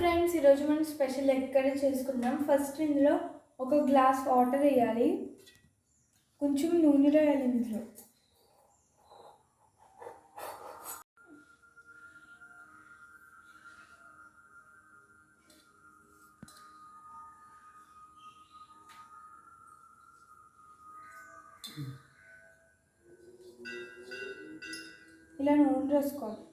Friends, ఈరోజు మనం special egg curry చేసుకుందాం. ఫస్ట్ ఇందులో ఒక గ్లాస్ వాటర్ వేయాలి, కొంచెం నూనె వేయాలి. ఇందులో ఇలా నూనె వేసుకోవాలి.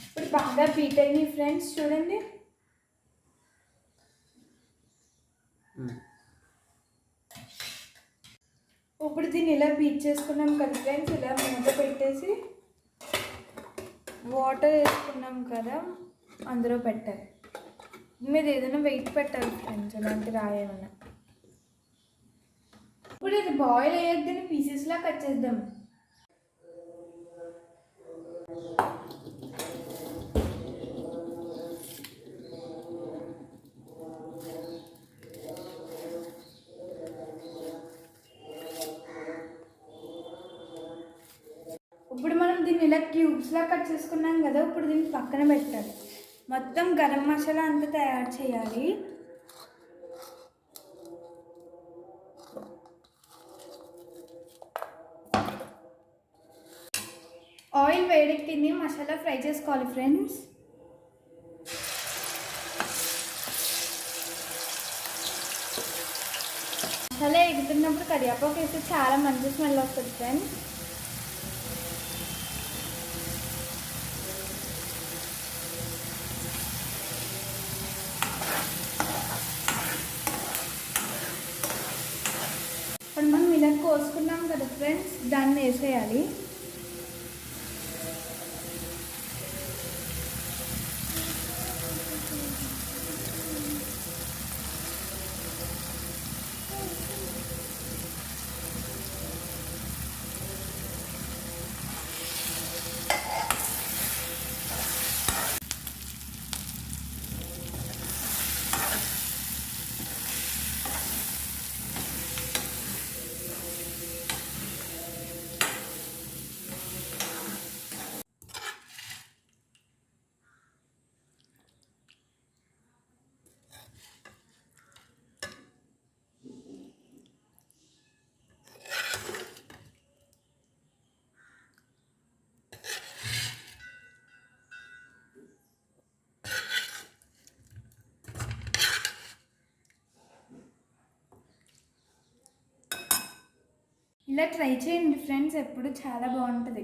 ఇప్పుడు బాగా బీట్ అయింది ఫ్రెండ్స్, చూడండి. ఇప్పుడు దీన్ని ఇలా బీట్ చేసుకున్నాం కదా ఫ్రెండ్స్, ఇలా మూత పెట్టేసి వాటర్ వేసుకున్నాం కదా అందులో పెట్టాలి. మీరు ఏదైనా వెయిట్ పెట్టాలి ఫ్రెండ్స్, అలాంటి రాయేమన్నా. ఇప్పుడు ఇది బాయిల్ అయ్యాక దీన్ని పీసెస్లా కట్ చేద్దాం. ఇప్పుడు మనం దీన్ని ఇలా క్యూబ్స్లా కట్ చేసుకున్నాం కదా, ఇప్పుడు దీన్ని పక్కన పెట్టాలి. మొత్తం గరం మసాలా అంతా తయారు చేయాలి. ఆయిల్ వేడెక్కింది, మసాలా ఫ్రై చేసుకోవాలి ఫ్రెండ్స్. మసాలా ఎగుతున్నప్పుడు కరివేపాకు వేస్తే చాలా మంచి స్మెల్ వస్తుంది ఫ్రెండ్స్. ఇప్పుడు మనం ఇలా కోసుకున్నాం కదా ఫ్రెండ్స్, దాన్ని వేసేయాలి. ఇలా ట్రై చేయండి ఫ్రెండ్స్, ఎప్పుడు చాలా బాగుంటుంది.